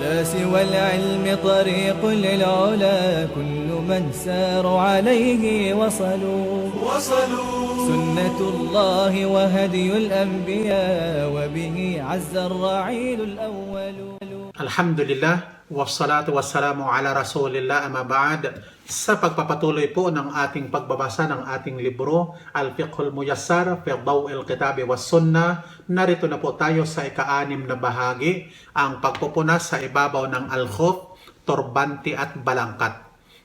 لا سوى العلم طريق للعلا كل من ساروا عليه وصلوا سنة الله وهدي الأنبياء وبه عز الرعيل الأول. Alhamdulillah, wassalatu wassalamu ala rasulillah, amma ba'd. Sa pagpapatuloy po ng ating pagbabasa ng ating libro, Al-Fiqhul Muyassar fi Daw'il Kitabi was Sunnah, narito na po tayo sa ika-6 na bahagi, ang pagpupunas sa ibabaw ng al-khuf, turbante at balangkat.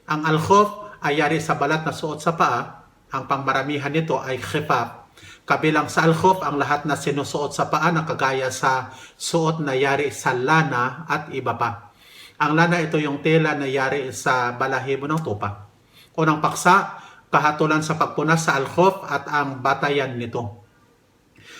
Ang al-khuf ay yari sa balat na suot sa paa, ang pangmaramihan nito ay khifaf. Kabilang sa al-khuf ang lahat na sinusuot sa paa na kagaya sa suot na yari sa lana at iba pa. Ang lana ito yung tela na yari sa balahibo ng tupa. Unang paksa, kahatulan sa pagpunas sa al-khuf at ang batayan nito.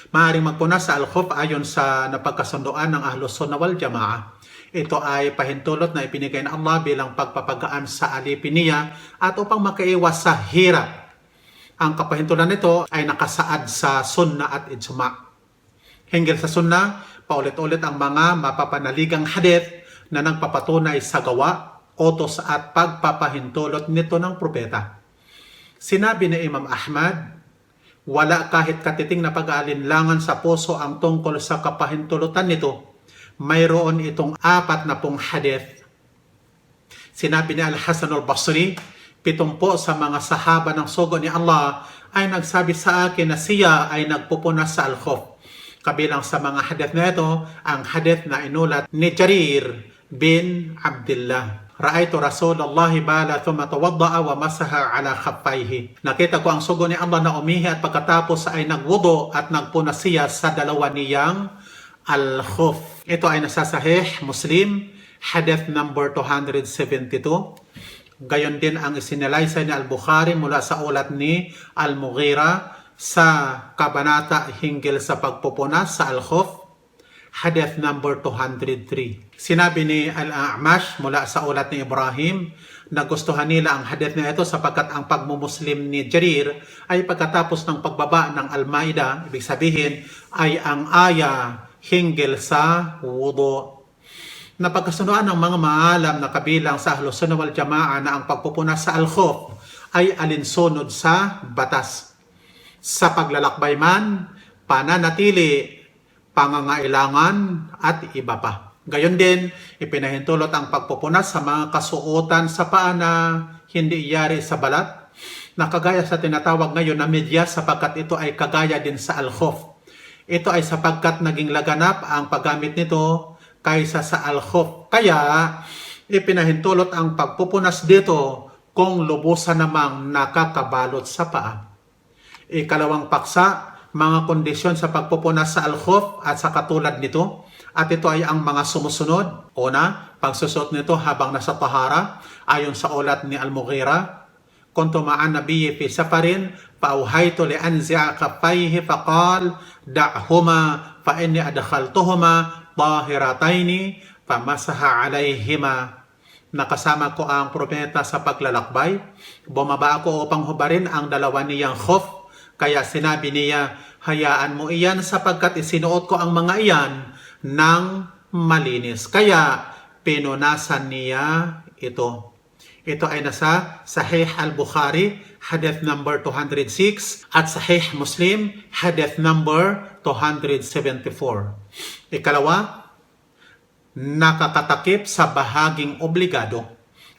Maaaring magpunas sa al-khuf ayon sa napagkasunduan ng Ahlus Sunnah wal Jamaah. Ito ay pahintulot na ipinigay ng Allah bilang pagpapagaan sa alipin niya at upang makaiwas sa hirap. Ang kapahintulan nito ay nakasaad sa sunnah at ijma'. Hinggil sa sunnah, paulit-ulit ang mga mapapanaligang hadith na nagpapatunay sa gawa, utos at pagpapahintulot nito ng propeta. Sinabi ni Imam Ahmad, wala kahit katiting na pag-aalinlangan sa puso ang tungkol sa kapahintulutan nito. Mayroon itong 40 hadith. Sinabi ni Al-Hasan al-Basri, 70 sa mga sahaba ng sugo ni Allah ay nagsabi sa akin na siya ay nagpupunas sa al-khuf. Kabilang sa mga hadith na ito, ang hadith na inulat ni Jarir bin Abdullah. Ra'aytu Rasulullah bala thumma tawadda'a wa masaha ala khaffayhi. Nakita ko ang sugo ni Allah na umihi at pagkatapos ay nagwudo at nagpunas siya sa dalawa niyang al-khuf. Ito ay nasa Sahih Muslim, hadith number 272. Gayon din ang isinalaysay ni Al-Bukhari mula sa ulat ni Al-Mughira sa kabanata hinggil sa pagpupunas sa Al-Khuf, hadith number 203. Sinabi ni Al-A'mash mula sa ulat ni Ibrahim, nagustuhan nila ang hadith na ito sapagkat ang pagmumuslim ni Jarir ay pagkatapos ng pagbaba ng Al-Ma'idah, ibig sabihin ay ang aya hinggil sa wudu. Napagkasunduan ng mga maalam na kabilang sa Ahlus Sunnah wal Jamaah na ang pagpupunas sa al-khuf ay alinsunod sa batas. Sa paglalakbay man, pananatili, pangangailangan at iba pa. Gayon din, ipinahintulot ang pagpupunas sa mga kasuotan sa paa na hindi iyari sa balat, na kagaya sa tinatawag ngayon na medyas sapagkat ito ay kagaya din sa al-khuf. Ito ay sapagkat naging laganap ang paggamit nito kaysa sa al-khuf. Kaya, ipinahintulot ang pagpupunas dito kung lubusan namang nakakabalot sa paa. Ikalawang paksa, mga kondisyon sa pagpupunas sa al-khuf at sa katulad nito. At ito ay ang mga sumusunod. Una, pagsusot nito habang nasa tahara, ayon sa ulat ni Al-Mughira. Kuntu ma'an nabiyyi fi safarin, fa'auhaytu li anzi'a kaffayhi faqal, da'huma fa inni adkhaltuhuma tahirataini pamasaha alayhima. Nakasama ko ang propeta sa paglalakbay. Bumaba ako upang hubarin ang dalawa niyang khuf. Kaya sinabi niya, hayaan mo iyan sapagkat isinuot ko ang mga iyan ng malinis. Kaya pinunasan niya ito. Ito ay nasa Sahih Al-Bukhari, hadith number 206 at Sahih Muslim, hadith number 274. Ikalawa, nakakatakip sa bahaging obligado.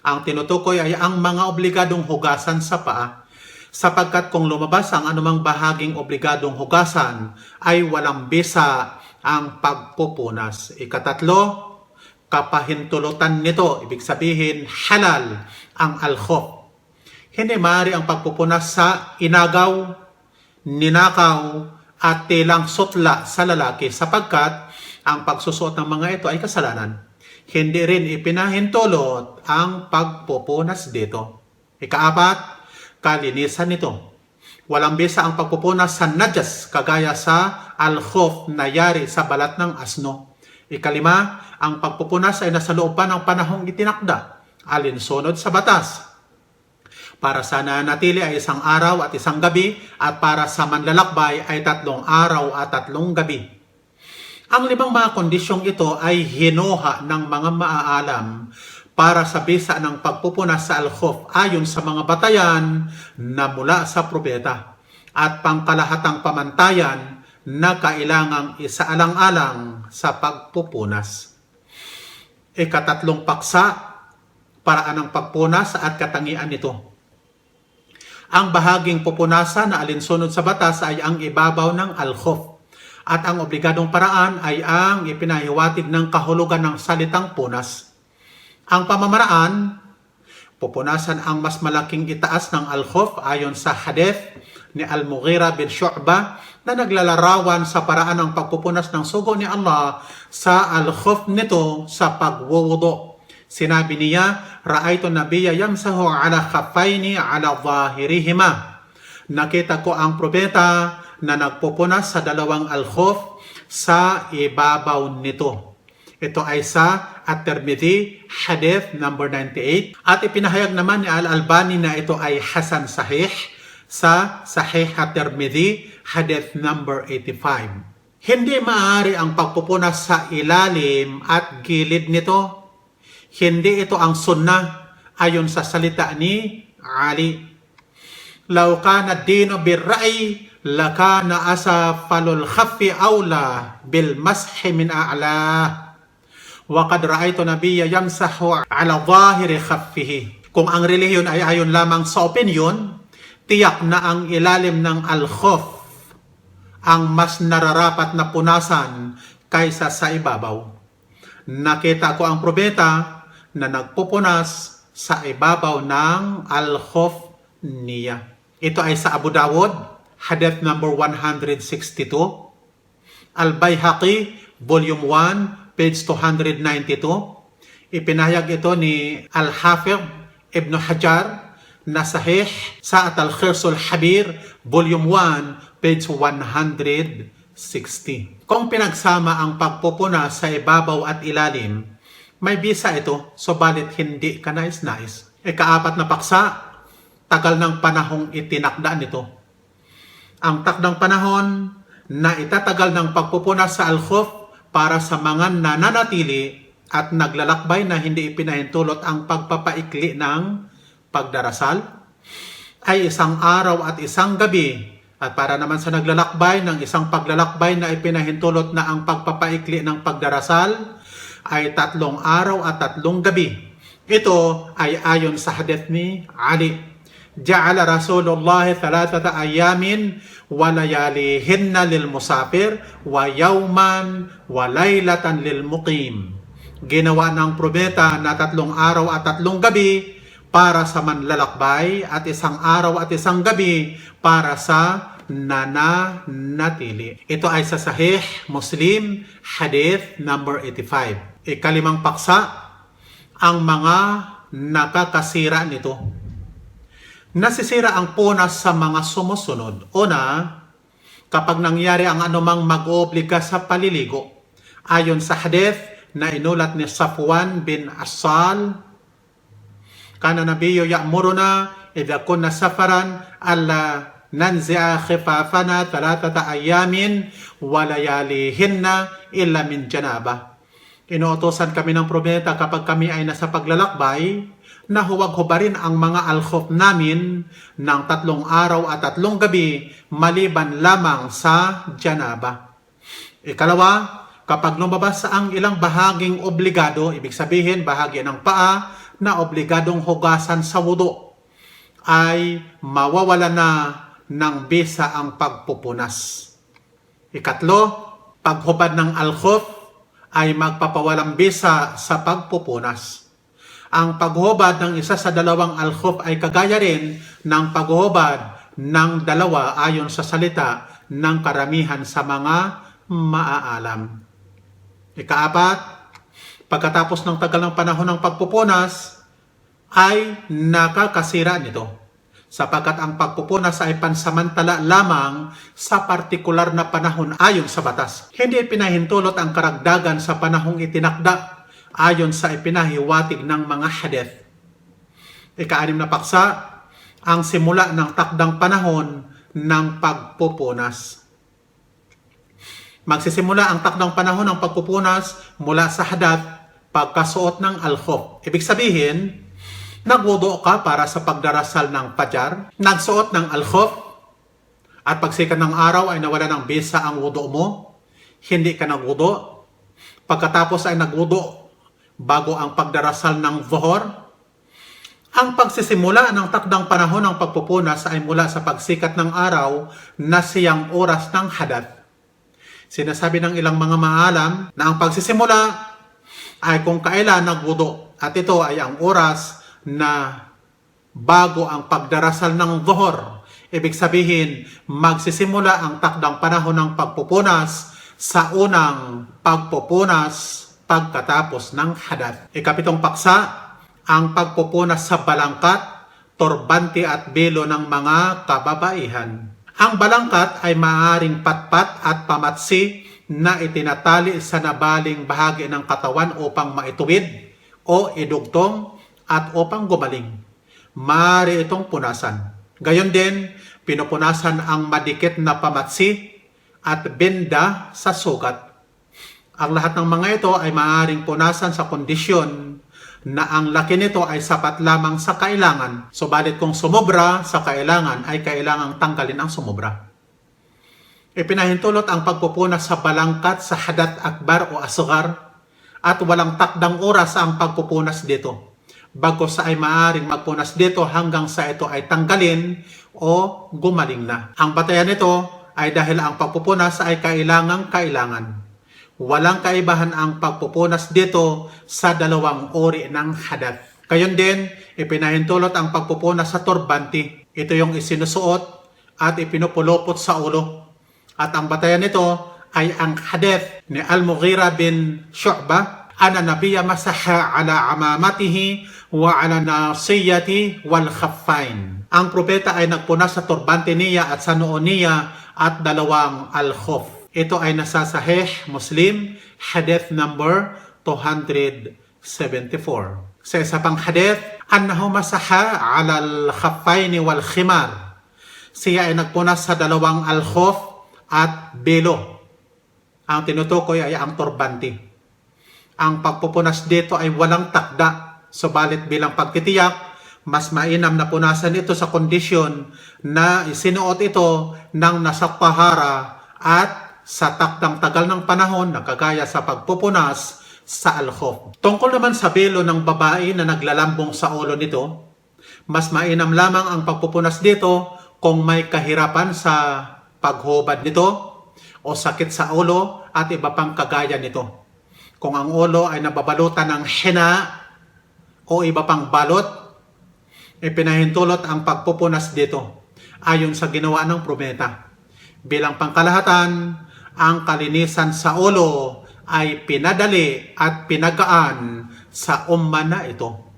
Ang tinutukoy ay ang mga obligadong hugasan sa paa, sapagkat kung lumabas ang anumang bahaging obligadong hugasan ay walang bisa ang pagpupunas. Ikatatlo, kapahintulutan nito, ibig sabihin halal ang al-khuf. Hindi maaari ang pagpupunas sa inagaw, ninakaw, at tilang sutla sa lalaki sapagkat ang pagsusuot ng mga ito ay kasalanan. Hindi rin ipinahintulot ang pagpupunas dito. Ikaapat, kalinisan nito. Walang bisa ang pagpupunas sa najas kagaya sa al-khuf na yari sa balat ng asno. Ikalima, ang pagpupunas ay nasa loob pa ng panahong itinakda, alinsunod sa batas. Para sa nanatili ay 1 araw at 1 gabi at para sa manlalakbay ay 3 araw at 3 gabi. Ang 5 mga kondisyong ito ay hinuha ng mga maaalam para sa bisa ng pagpupunas sa al-khuf ayon sa mga batayan na mula sa propeta at pangkalahatang pamantayan na kailangang isaalang-alang sa pagpupunas. Ikatatlong paksa, paraan ng pagpunas at katangian nito. Ang bahaging pupunasan na alinsunod sa batas ay ang ibabaw ng al-khuf at ang obligadong paraan ay ang ipinahiwatig ng kahulugan ng salitang punas. Ang pamamaraan, pupunasan ang mas malaking itaas ng al-khuf ayon sa hadith ni Al-Mughira bin Shu'bah na naglalarawan sa paraan ng pagpupunas ng sugo ni Allah sa al-khuf nito sa pagwuwudu. Sinabi niya, "Ra'aytu nabiyya yamsahu ala khaffaini ala zahirihima." Nakita ko ang propeta na nagpupunas sa 2 al-khuf sa ibabaw nito. Ito ay sa At-Tirmidhi, hadith number 98. At ipinahayag naman ni Al-Albani na ito ay Hasan Sahih sa Sahih At-Tirmidhi, hadith number 85. Hindi maaari ang pagpupunas sa ilalim at gilid nito. Hindi ito ang sunnah ayon sa salita ni Ali. "Law kana ad-dinu bir-ra'y lakana asfalul khaffi awla bil mashi min a'la. Wa qad ra'aytu nabiyya yamsahu ala zahiri khaffihi." Kung ang relihiyon ay ayon lamang sa opinion, tiyak na ang ilalim ng al-khuf ang mas nararapat na punasan kaysa sa ibabaw. Nakita ko ang propeta na nagpupunas sa ibabaw ng al-khuf niya. Ito ay sa Abu Dawud, hadith number 162. Al-Bayhaqi, volume 1, page 292. Ipinahayag ito ni Al-Hafidh Ibn Hajar na sahih sa Al-Khirsul Habir, volume 1, page 160. Kung pinagsama ang pagpupunas sa ibabaw at ilalim, may bisa ito, subalit hindi ka nais-nais. Ika-4 na paksa, tagal ng panahong itinakda nito. Ang takdang panahon na itatagal ng pagpupunas sa al-khuf para sa mga nananatili at naglalakbay na hindi ipinahintulot ang pagpapaikli ng pagdarasal ay 1 araw at 1 gabi, at para naman sa naglalakbay ng isang paglalakbay na ipinahintulot na ang pagpapaikli ng pagdarasal ay 3 araw at 3 gabi. Ito ay ayon sa hadith ni Ali. "Ja'ala Rasulullah 3 ayamin wa layalihinna lil musafir wa yawman wa laylatan lil muqim." Ginawa ng propeta na 3 araw at 3 gabi para sa manlalakbay at 1 araw at 1 gabi para sa nananatili. Ito ay sa Sahih Muslim, hadith number 85. Ika-5 paksa, ang mga nakakasira nito. Nasisira ang punas sa mga sumusunod. Una, kapag nangyari ang anumang mag-oobliga sa paliligo. Ayon sa hadith na inulat ni Safwan bin Asal, "Kana nabiyyu ya'muruna idha kunna safaran alla nanzi'a khifafana 3 ayamin wa layalihinna illa min janaba." Inuutosan kami ng propeta kapag kami ay nasa paglalakbay na huwag hubarin ang mga al-khuf namin ng 3 araw at 3 gabi maliban lamang sa janaba. Ikalawa, kapag lumabas ang ilang bahaging obligado, ibig sabihin bahagi ng paa na obligadong hugasan sa wudu, ay mawawala na ng bisa ang pagpupunas. Ikatlo, paghubad ng al-khuf ay magpapawalang bisa sa pagpupunas. Ang paghubad ng isa sa 2 al-khuf ay kagaya rin ng paghubad ng 2 ayon sa salita ng karamihan sa mga maaalam. Ika-4, pagkatapos ng tagal ng panahon ng pagpupunas ay nakakasira nito, sapagkat ang pagpupunas ay pansamantala lamang sa partikular na panahon ayon sa batas. Hindi pinahintulot ang karagdagan sa panahong itinakda ayon sa ipinahiwatig ng mga hadith. Ika-6 na paksa, ang simula ng takdang panahon ng pagpupunas. Magsisimula ang takdang panahon ng pagpupunas mula sa hadath pagkasuot ng al-khuf. Ibig sabihin, nagwudu ka para sa pagdarasal ng fajar, nagsuot ng al-khuf, at pagsikat ng araw ay nawala ng bisa ang wudu mo, hindi ka nagwudu. Pagkatapos ay nagwudu bago ang pagdarasal ng zuhur. Ang pagsisimula ng takdang panahon ng pagpupunas ay mula sa pagsikat ng araw na siyang oras ng hadath. Sinasabi ng ilang mga maalam na ang pagsisimula ay kung kailan nagwudu, at ito ay ang oras na bago ang pagdarasal ng zuhur. Ibig sabihin, magsisimula ang takdang panahon ng pagpupunas sa unang pagpupunas pagkatapos ng hadath. Ikapitong paksa, ang pagpupunas sa balangkat, turbante at belo ng mga kababaihan. Ang balangkat ay maaaring patpat at pamatsi na itinatali sa nabaling bahagi ng katawan upang maituwid o idugtong at upang gumaling. Maaari itong punasan. Gayon din, pinupunasan ang madikit na pamatsi at benda sa sugat. Ang lahat ng mga ito ay maaaring punasan sa kondisyon na ang laki nito ay sapat lamang sa kailangan. Subalit kung sumobra sa kailangan, ay kailangang tanggalin ang sumobra. Ipinahintulot ang pagpupunas sa balangkat sa hadath akbar o asghar at walang takdang oras ang pagpupunas dito. Bagkus ay maaaring magpunas dito hanggang sa ito ay tanggalin o gumaling na. Ang batayan nito ay dahil ang pagpupunas ay kailangan. Walang kaibahan ang pagpupunas dito sa dalawang uri ng hadath. Gayon din, ipinahintulot ang pagpupunas sa turbante. Ito yung isinusuot at ipinupulupot sa ulo. At ang batayan nito ay ang hadith ni Al-Mughira bin Shu'bah, ana nabiyya masaha ala amamatihi wa ala nasiyati wal khaffain. Ang propeta ay nagpunas sa turbante niya at sa noo niya at dalawang al-khuf. Ito ay nasa Sahih Muslim, hadith number 274. Sa isa pang hadith, annahu masaha ala al-khaffaini wal khimar. Siya ay nagpunas sa dalawang al-khuf at belo. Ang tinutukoy ay ang turbante. Ang pagpupunas dito ay walang takda, subalit bilang pagtitiyak, mas mainam na punasan ito sa kondisyon na isinuot ito ng nasa tahara at sa takdang tagal ng panahon na kagaya sa pagpupunas sa al-khuf. Tungkol naman sa belo ng babae na naglalambong sa ulo nito, mas mainam lamang ang pagpupunas dito kung may kahirapan sa paghubad nito o sakit sa ulo at iba pang kagaya nito. Kung ang ulo ay nababalutan ng henna o iba pang balot, ipinahintulot ang pagpupunas dito ayon sa ginawa ng propeta. Bilang pangkalahatan, ang kalinisan sa ulo ay pinadali at pinagaan sa umma na ito.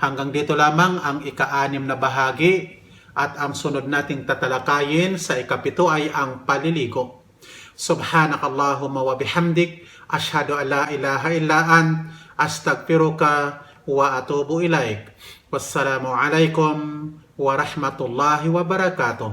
Hanggang dito lamang ang ika-6 na bahagi at ang sunod nating tatalakayin sa ika-7 ay ang paliligo. Subhanakallahumma wa bihamdik, ashhadu an la ilaha illa ant, astaghfiruka wa atubu ilaik. Wassalamu alaikum wa rahmatullahi wa barakatuh.